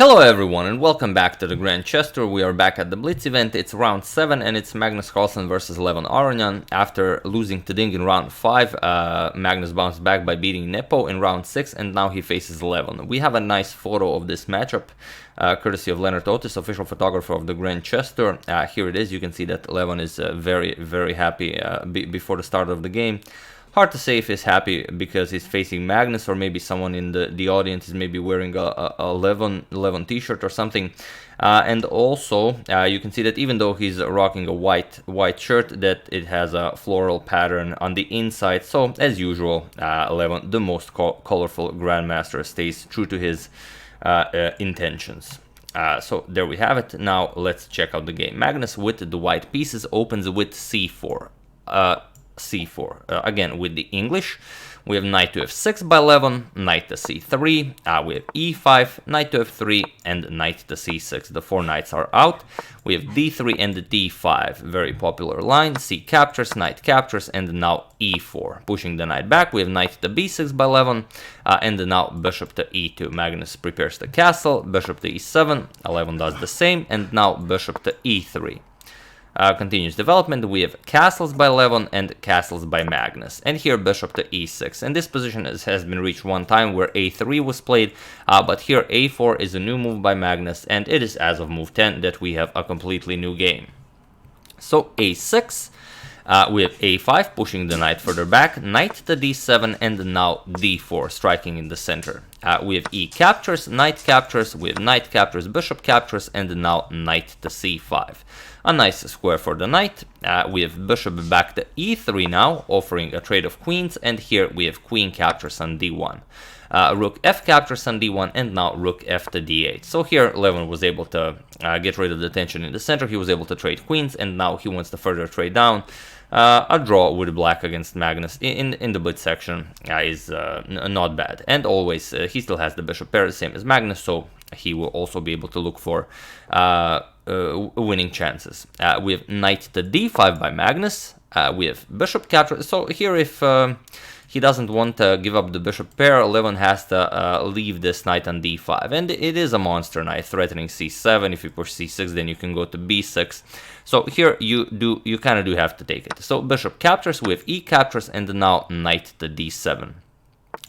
Hello everyone and welcome back to the Grand Chess Tour. We are back at the Blitz event. It's round 7 and it's Magnus Carlsen versus Levon Aronian. After losing to Ding in round 5, Magnus bounced back by beating Nepo in round 6 and now he faces Levon. We have a nice photo of this matchup, courtesy of Leonard Otis, official photographer of the Grand Chess Tour. Here it is. You can see that Levon is very happy before the start of the game. Hard to say if he's happy because he's facing Magnus, or maybe someone in the audience is maybe wearing a Levon t-shirt or something. And also, you can see that even though he's rocking a white shirt, that it has a floral pattern on the inside. So, as usual, Levon, the most colorful Grandmaster, stays true to his intentions. So there we have it. Now let's check out the game. Magnus with the white pieces opens with c4. C4. Again, with the English, we have knight to f6 by Levon, knight to c3, we have e5, knight to f3, and knight to c6. The 4 knights are out. We have d3 and d5, very popular line. C captures, knight captures, and now e4. Pushing the knight back, we have knight to b6 by Levon, and now bishop to e2. Magnus prepares the castle, bishop to e7, Levon does the same, and now bishop to e3. Continuous development, we have castles by Levon and castles by Magnus, and here bishop to e6. And this position has been reached one time where a3 was played, but here a4 is a new move by Magnus, and it is as of move 10 that we have a completely new game. So a6, we have a5 pushing the knight further back, knight to d7, and now d4 striking in the center. We have e captures, knight captures, we have knight captures, bishop captures, and now knight to c5. A nice square for the knight. We have bishop back to e3 now, offering a trade of queens, and here we have queen captures on d1. Rook f captures on d1, and now rook f to d8. So here Levon was able to get rid of the tension in the center. He was able to trade queens, and now he wants to further trade down. A draw with black against Magnus in the blitz section is not bad. And always, he still has the bishop pair, the same as Magnus, so he will also be able to look for winning chances. We have knight to d5 by Magnus. We have bishop capture. So here, if he doesn't want to give up the bishop pair, Levon has to leave this knight on d5. And it is a monster knight, threatening c7. If you push c6, then you can go to b6. So here you kind of do have to take it. So bishop captures, we have e captures, and now knight to d7.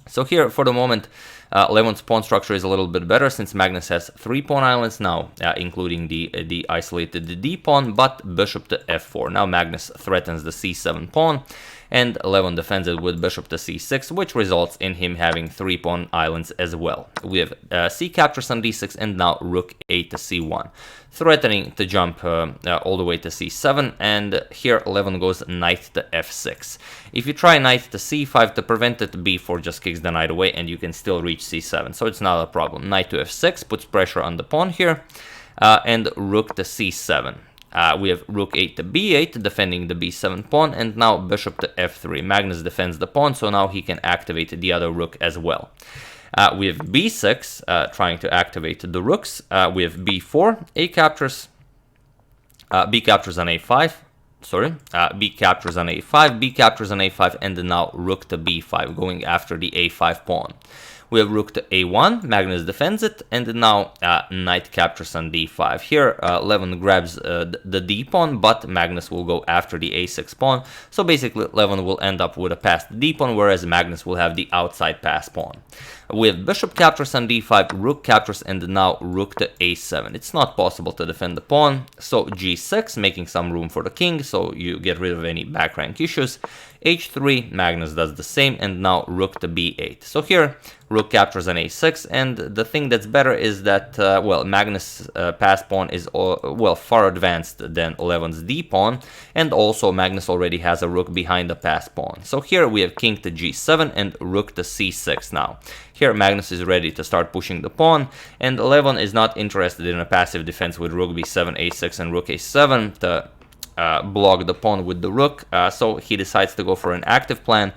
So here, for the moment, Levon's pawn structure is a little bit better since Magnus has 3 pawn islands now, including the isolated d pawn, but bishop to f4. Now Magnus threatens the c7 pawn, and Levon defends it with bishop to c6, which results in him having 3 pawn islands as well. We have c captures on d6, and now rook 8 to c1, threatening to jump all the way to c7, and here Levon goes knight to f6. If you try knight to c5 to prevent it, b4 just kicks the knight away, and you can still reach c7, so it's not a problem. Knight to f6 puts pressure on the pawn here, and rook to c7. We have rook 8 to b8, defending the b7 pawn, and now bishop to f3. Magnus defends the pawn, so now he can activate the other rook as well. We have b6, trying to activate the rooks. We have b4, a captures, b captures on a5. Sorry, b captures on a5, b captures on a5, and now rook to b5, going after the a5 pawn. We have rook to a1, Magnus defends it, and now knight captures on d5. Here, Levon grabs the d pawn, but Magnus will go after the a6 pawn. So basically, Levon will end up with a passed d pawn, whereas Magnus will have the outside pass pawn. We have bishop captures on d5, rook captures, and now rook to a7. It's not possible to defend the pawn, so g6, making some room for the king, so you get rid of any back rank issues. h3, Magnus does the same, and now rook to b8. So here, rook captures on a6, and the thing that's better is that, well, Magnus' pass pawn is, well, far advanced than Levon's d pawn, and also Magnus already has a rook behind the pass pawn. So here we have king to g7 and rook to c6 now. Here Magnus is ready to start pushing the pawn, and Levon is not interested in a passive defense with rook b7, a6, and rook a7 to block the pawn with the rook, so he decides to go for an active plan,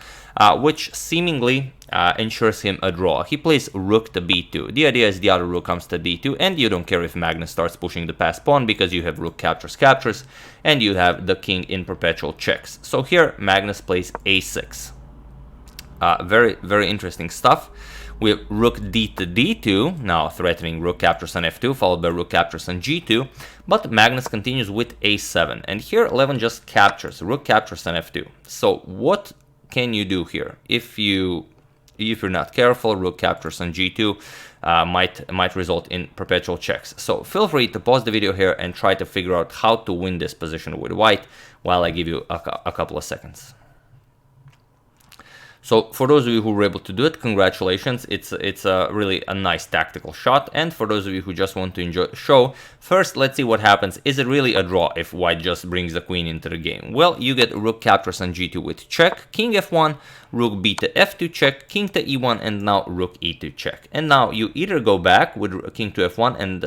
which seemingly ensures him a draw. He plays rook to b2. The idea is the other rook comes to d2, and you don't care if Magnus starts pushing the pass pawn because you have rook captures, and you have the king in perpetual checks. So here Magnus plays a6. Very interesting stuff. We have rook d to d2, now threatening rook captures on f2, followed by rook captures on g2, but Magnus continues with a7, and here Levin just captures, rook captures on f2. So what can you do here? If you're not careful, rook captures on g2 might result in perpetual checks. So feel free to pause the video here and try to figure out how to win this position with white while I give you a couple of seconds. So for those of you who were able to do it, congratulations. It's really a nice tactical shot. And for those of you who just want to enjoy the show, first let's see what happens. Is it really a draw if white just brings the queen into the game? Well, you get rook captures on g2 with check, king f1, rook b to f2 check, king to e1, and now rook e2 check. And now you either go back with king to f1 and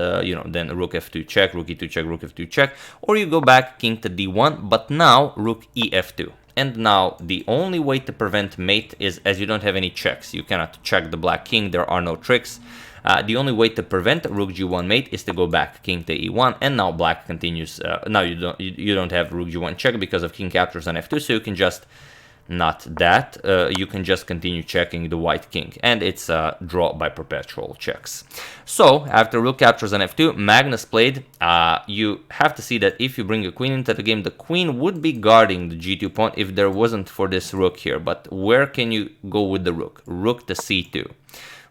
then rook f2 check, rook e2 check, rook f2 check, or you go back king to d1, but now rook ef2. And now the only way to prevent mate is, as you don't have any checks, you cannot check the black king, there are no tricks. The only way to prevent rook g1 mate is to go back king to e1, and now black continues. Now you don't have rook g1 check because of king captures on f2, so you can just not that. You can just continue checking the white king, and it's a draw by perpetual checks. So after rook captures on f2, Magnus played. You have to see that if you bring a queen into the game, the queen would be guarding the g2 pawn if there wasn't for this rook here. But where can you go with the rook? Rook to c2.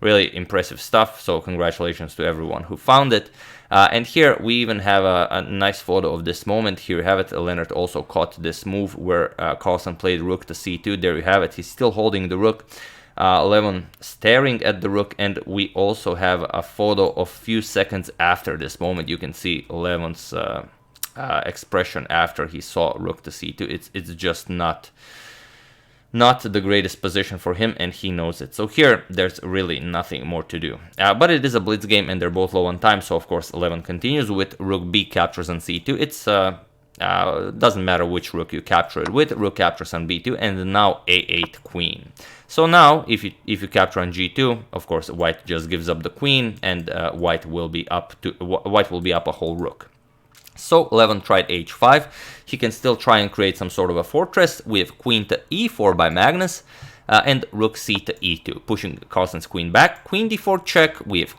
Really impressive stuff, so congratulations to everyone who found it. And here we even have a nice photo of this moment. Here you have it. Leonard also caught this move where Carlsen played rook to c2. There you have it. He's still holding the rook. Levin staring at the rook, and we also have a photo of few seconds after this moment. You can see Levin's expression after he saw rook to c2. It's just not the greatest position for him, and he knows it. So here, there's really nothing more to do. But it is a blitz game, and they're both low on time, so of course, 11 continues with rook b captures on c2. It's doesn't matter which rook you capture it with, rook captures on b2, and now a8 queen. So now, if you capture on g2, of course, white just gives up the queen, and white will be up a whole rook. So Levin tried h5. He can still try and create some sort of a fortress. We have queen to e4 by Magnus, and rook c to e2, pushing Carlsen's queen back. Queen d4 check. We have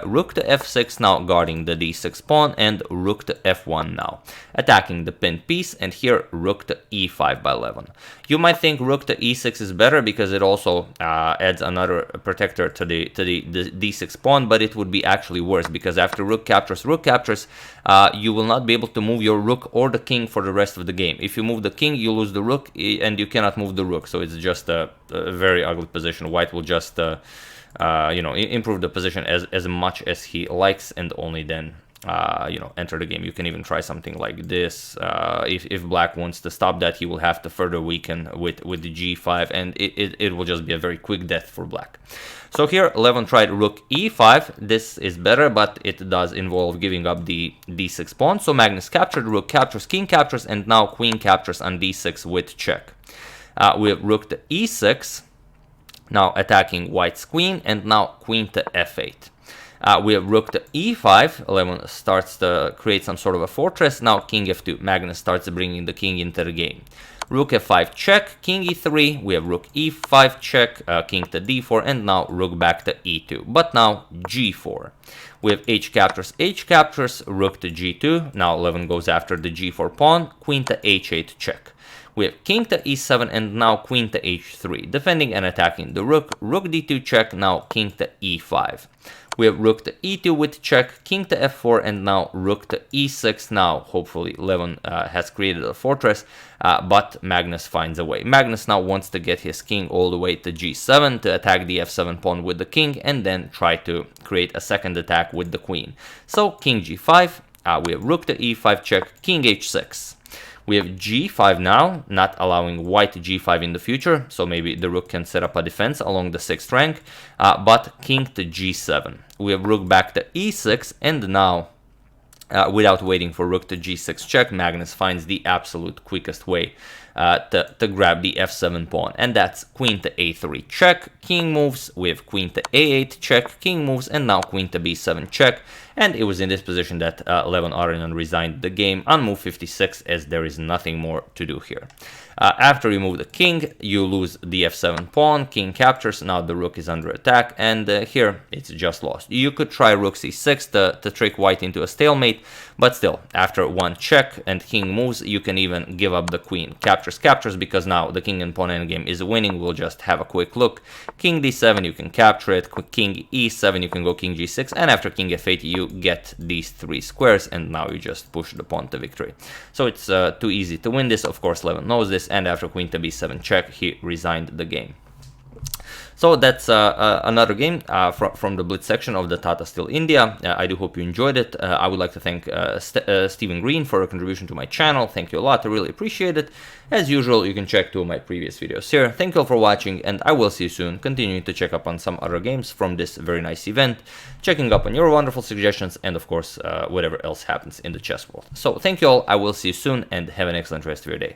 rook to f6 now guarding the d6 pawn, and rook to f1 now attacking the pinned piece, and here rook to e5 by Levin. You might think rook to e6 is better because it also adds another protector to the d6 pawn, but it would be actually worse because after rook captures, you will not be able to move your rook or the king for the rest of the game. If you move the king, you lose the rook, and you cannot move the rook, so it's just a very ugly position. White will just improve the position as much as he likes, and only then enter the game. You can even try something like this. If black wants to stop that, he will have to further weaken with the g5, and it will just be a very quick death for black. So here Levin tried rook e5. This is better, but it does involve giving up the d6 pawn. So Magnus captured, rook captures, king captures, and now queen captures on d6 with check. We have rook to e6, now attacking white's queen, and now queen to f8. We have rook to e5. Levin starts to create some sort of a fortress. Now king f2. Magnus starts bringing the king into the game. Rook f5 check, king e3. We have rook e5 check, king to d4, and now rook back to e2. But now g4. We have h captures, rook to g2. Now Levin goes after the g4 pawn, queen to h8 check. We have king to e7, and now queen to h3, defending and attacking the rook. Rook d2 check, now king to e5. We have rook to e2 with check, king to f4, and now rook to e6. Now, hopefully, Levin has created a fortress, but Magnus finds a way. Magnus now wants to get his king all the way to g7 to attack the f7 pawn with the king, and then try to create a second attack with the queen. So, king g5, we have rook to e5 check, king h6. We have g5 now, not allowing white g5 in the future, so maybe the rook can set up a defense along the 6th rank, but king to g7. We have rook back to e6, and now, without waiting for rook to g6 check, Magnus finds the absolute quickest way to grab the f7 pawn, and that's queen to a3 check, king moves, we have queen to a8 check, king moves, and now queen to b7 check. And it was in this position that Levin Aronian resigned the game on move 56, as there is nothing more to do here. After you move the king, you lose the f7 pawn, king captures, now the rook is under attack, and here it's just lost. You could try rook c6 to trick white into a stalemate, but still, after one check and king moves, you can even give up the queen. Captures, because now the king and pawn endgame is winning. We'll just have a quick look. King d7, you can capture it. King e7, you can go king g6, and after king f8, you get these 3 squares, and now you just push the pawn to victory. So it's too easy to win this. Of course, Levin knows this, and after queen to b7 check, he resigned the game. So that's another game from the Blitz section of the Tata Steel India. I do hope you enjoyed it. I would like to thank Stephen Green for a contribution to my channel. Thank you a lot. I really appreciate it. As usual, you can check 2 of my previous videos here. Thank you all for watching, and I will see you soon, continuing to check up on some other games from this very nice event, checking up on your wonderful suggestions, and of course, whatever else happens in the chess world. So thank you all. I will see you soon, and have an excellent rest of your day.